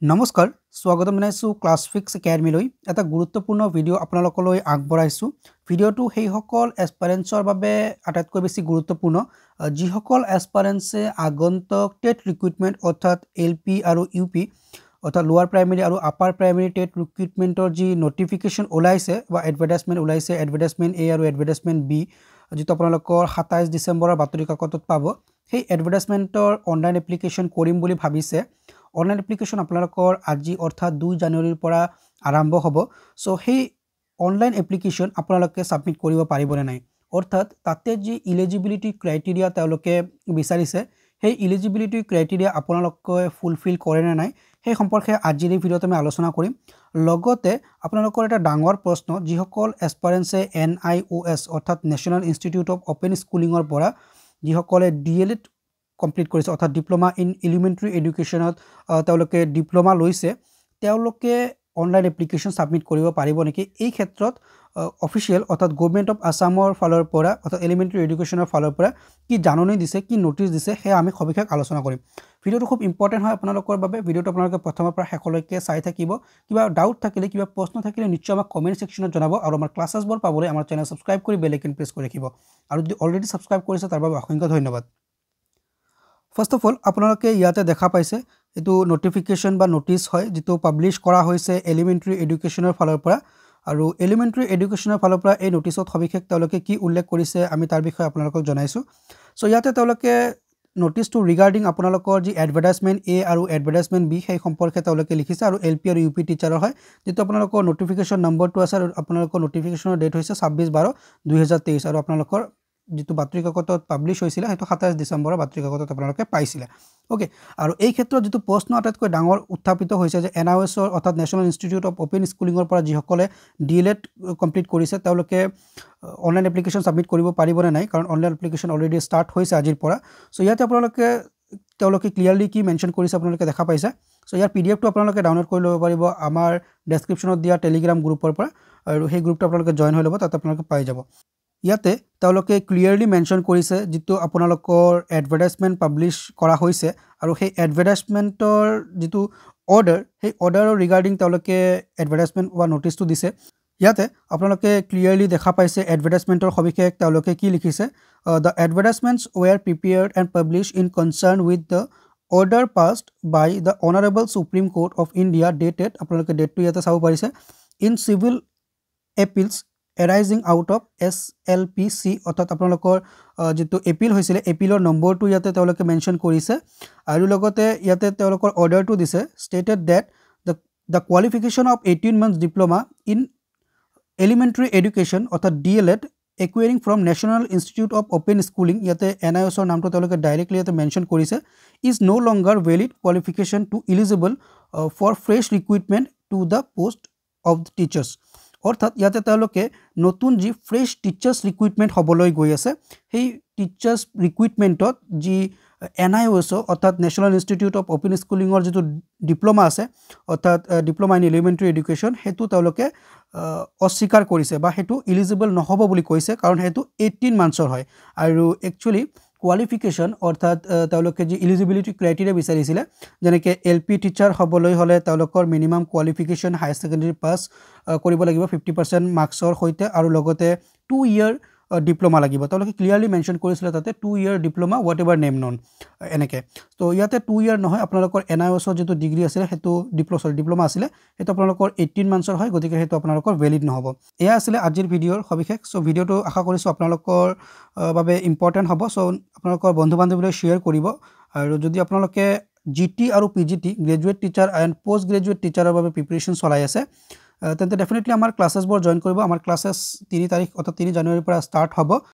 নমস্কাৰ স্বাগতম জনাইছো ক্লাছ ফিক্স একাডেমীলৈ এটা গুৰুত্বপূৰ্ণ ভিডিঅ' আপোনালোকলৈ আগবঢ়াইছো ভিডিঅ'টো সেইসকল এছপাৰেন্টছৰ বাবে আটাইতকৈ বেছি গুৰুত্বপূৰ্ণ যিসকল এছপাৰেন্টছে আগন্তুক টেট ৰিক্ৰুটমেণ্ট অৰ্থাৎ এলপি আৰু ইউপি অৰ্থাৎ লোৱাৰ প্ৰাইমেৰী আৰু আপাৰ প্ৰাইমেৰী টেট ৰিক্ৰুটমেণ্টৰ যি নটিফিকেশ্যন ওলাইছে বা এডভাৰটাইজমেণ্ট ওলাইছে এডভাৰটাইজমেণ্ট এ আৰু এডভাৰটাইজমেণ্ট বি যিটো আপোনালোকৰ 27 ডিচেম্বৰৰ বাতৰি কাকতত পাব সেই এডভাৰটাইজমেণ্টৰ অনলাইন এপ্লিকেশ্যন কৰিম বুলি ভাবিছে অনলাইন এপ্লিকেশ্যন আপোনালোকৰ আজি অৰ্থাৎ 2 জানুৱাৰীৰ পৰা আৰম্ভ হ'ব সো সেই অনলাইন এপ্লিকেশ্যন আপোনালোকে সাবমিট কৰিব পাৰিবনে নাই অৰ্থাৎ তাতে যি এলিজিবিলিটি ক্ৰাইটেৰিয়া তেওঁলোকে বিচাৰিছে সেই এলিজিবিলিটি ক্ৰাইটেৰিয়া আপোনালোকে ফুলফিল কৰে নে নাই সেই সম্পৰ্কে আজিৰ এই ভিডিঅ'ত আমি আলোচনা কৰিম লগতে আপোনালোকৰ এটা ডাঙৰ প্ৰশ্ন যিসকল এছপাৰেন্টছে NIOS অৰ্থাৎ নেশ্যনেল ইনষ্টিটিউট অফ অপেন স্কুলিঙৰ পৰা যিসকলে DLED কমপ্লিট কৰিছে অৰ্থাৎ ডিপ্লোমা ইন এলিমেণ্টাৰী এডুকেশ্যনত তেওঁলোকে ডিপ্লোমা লৈছে তেওঁলোকে অনলাইন এপ্লিকেশ্যন সাবমিট কৰিব পাৰিব নেকি এই ক্ষেত্ৰত অফিচিয়েল অৰ্থাৎ গভৰ্ণমেণ্ট অফ আসামৰ ফালৰ পৰা অৰ্থাৎ এলিমেণ্টাৰী এডুকেশ্যনৰ ফালৰ পৰা কি জাননী দিছে কি নোটিছ দিছে সেয়া আমি সবিশেষ আলোচনা কৰিম ভিডিঅ'টো খুব ইম্পৰ্টেণ্ট হয় আপোনালোকৰ বাবে ভিডিঅ'টো আপোনালোকে প্ৰথমৰ পৰা শেষলৈকে চাই থাকিব কিবা ডাউট থাকিলে কিবা প্ৰশ্ন থাকিলে নিশ্চয় আমাক কমেণ্ট ছেকশ্যনত জনাব আৰু আমাৰ ক্লাছেছবোৰ পাবলৈ আমাৰ চেনেল ছাবস্ক্ৰাইব কৰি বেল আইকন প্ৰেছ কৰি ৰাখিব আৰু যদি অলৰেডি ছাবস্ক্ৰাইব কৰিছে তাৰ বাবে অসংখ্য ধন্যবাদ ফাৰ্স্ট অফ অল আপোনালোকে ইয়াতে দেখা পাইছে এটো নোটিফিকেশ্যন বা নোটিছ হয় যেটো পাবলিশ কৰা হৈছে এলিমেণ্টাৰী এডুকেশ্যনৰ ফালৰ পৰা আৰু এলিমেণ্টাৰী এডুকেশ্যনৰ ফালৰ পৰা এই নোটিছত সবিশেষ তেওঁলোকে কি উল্লেখ কৰিছে আমি তাৰ বিষয়ে আপোনালোকক জনাইছো সো ইয়াতে তেওঁলোকে নোটিছটো ৰিগাৰ্ডিং আপোনালোকৰ যি এডভাৰটাইজমেণ্ট এ আৰু এডভাৰটাইজমেণ্ট বি সেই সম্পৰ্কে তেওঁলোকে লিখিছে আৰু এলপি আৰু ইউপি টিচাৰৰ হয় যেটো আপোনালোকৰ নোটিফিকেশ্যন নম্বৰটো আছে আৰু আপোনালোকৰ নোটিফিকেশ্যনৰ ডেট হৈছে 26/12/2023 আৰু আপোনালোকৰ যেটো বাতৰি কাকতত পাবলিশ হৈছিল হেতু 27 ডিসেম্বৰৰ বাতৰি কাকতত আপোনালোকে পাইছিল ওকে আৰু এই ক্ষেত্ৰত যেটো প্ৰশ্ন আটাইতকৈ ডাঙৰ উত্থাপিত হৈছে যে NIOS অৰ্থাৎ নেশ্যনেল ইনষ্টিটিউট অফ অপেন স্কুলিঙৰ পৰা যিসকলে DLED কমপ্লিট কৰিছে তেওঁলোকে অনলাইন এপ্লিকেশ্যন সাবমিট কৰিব পাৰিবনে নাই কাৰণ অনলাইন এপ্লিকেশ্যন অলৰেডি ষ্টাৰ্ট হৈছে আজিৰ পৰা সো ইয়াতে তেওঁলোকে ক্লিয়াৰলি কি মেনশ্যন কৰিছে আপোনালোকে দেখা পাইছে সো ইয়াৰ PDF টো আপোনালোকে ডাউনলোড কৰি ল'ব পাৰিব আমাৰ ডেসক্ৰিপশ্যনত দিয়া টেলিগ্ৰাম গ্ৰুপৰ পৰা আৰু সেই গ্ৰুপটো আপোনালোকে জয়েন হৈ ল'ব তাতে আপোনালোকে পাই যাব ইয়াতে তেওঁলোকে ক্লিয়াৰলি মেনশ্যন কৰিছে যেটো আপোনালোকৰ এডভাৰটাইজমেণ্ট পাবলিশ কৰা হৈছে আৰু সেই এডভাৰটাইজমেণ্টৰ যেটো অৰ্ডাৰ সেই অৰ্ডাৰৰ ৰিগাৰ্ডিং তেওঁলোকে এডভাৰটাইজমেণ্ট বা নোটিছটো দিছে ইয়াতে আপোনালোকে ক্লিয়াৰলি দেখা পাইছে এডভাৰটাইজমেণ্টৰ সবিশেষ তেওঁলোকে কি লিখিছে the advertisements were prepared and published in concern with the order passed by the honorable supreme court of India dated আপোনালোকে ডেটটো ইয়াতে চাব পাৰিছে in civil appeals arising out of SLPC অৰ্থাৎ আপোনালোকৰ যেটো এপিল হৈছিল এপিলৰ নম্বৰটো ইয়াতে তেওঁলোকে মেনশ্যন কৰিছে আৰু লগতে ইয়াতে তেওঁলোকৰ অৰ্ডাৰটো দিছে stated that the qualification of 18 months diploma in elementary education অৰ্থাৎ DLED acquiring from National Institute of Open Schooling ইয়াতে NIOS ৰ নামটো তেওঁলোকে ডাইৰেক্টলি ইয়াতে মেনশ্যন কৰিছে is no longer valid qualification to eligible for fresh recruitment to the post of the teachers অৰ্থাৎ ইয়াতে তেওঁলোকে নতুন যি ফ্ৰেশ টিচাৰ্স ৰিক্ৰুটমেন্ট হবলৈ গৈ আছে সেই টিচাৰ্স ৰিক্ৰুটমেন্টত যি NIOS অৰ্থাৎ নেশ্যনেল ইনষ্টিটিউট অফ অপেন স্কুলিঙৰ যেটো ডিপ্লোমা আছে অৰ্থাৎ ডিপ্লোমা ইন এলিমেণ্টাৰী এডুকেশ্যন হেতু তেওঁলোকে অস্বীকাৰ কৰিছে বা হেতু এলিজিবল নহব বুলি কৈছে কাৰণ হেতু 18 মান্থছৰ হয় আৰু একচুয়ালি কোৱালিফিকেশ্যন অৰ্থাৎ তেওঁলোকে যি এলিজিবিলিটি ক্ৰাইটেৰিয়া বিচাৰিছিলে যেনেকৈ LP টিচাৰ হ'বলৈ হলে তেওঁলোকৰ মিনিমাম কোৱালিফিকেশ্যন হাই সেকেন্ডাৰী পাস কৰিব লাগিব 50% মাৰ্কছৰ হৈতে আৰু লগতে 2 ইয়াৰ ডিপ্লোমা লাগিব তেওঁলোকে ক্লিয়াৰলি মেনশ্যন কৰিছিল তাতে 2 ইয়াৰ diploma whatever name none এনেকে তো ইয়াতে 2 ইয়াৰ নহয় আপোনালোকৰ NIOS যেটো ডিগ্ৰী আছিল হেতু ডিপ্লোমা আছিল হেতু আপোনালোকৰ 18 মান্থছৰ হয় গতিকে হেতু আপোনালোকৰ ভ্যালিড নহব এয়া আছিল আজিৰ ভিডিঅ'ৰ সবিশেষ সো ভিডিঅ'টো আশা কৰিছো আপোনালোকৰ বাবে ইম্পৰ্টেন্ট হ'ব সো আপোনালোকৰ বন্ধু বান্ধৱীলৈ শ্বেয়াৰ কৰিব আৰু যদি আপোনালোকে GT আৰু PGT graduate teacher and post graduate টিচাৰৰ বাবে প্ৰিপাৰেচন চলাই আছে তেন্তে ডেফিনেটলি আমাৰ ক্লাसेसবোৰ জয়েন কৰিব আমাৰ ক্লাसेस 3 তাৰিখ অৰ্থাৎ 3 জানুৱাৰীৰ পৰা ষ্টাৰ্ট হ'ব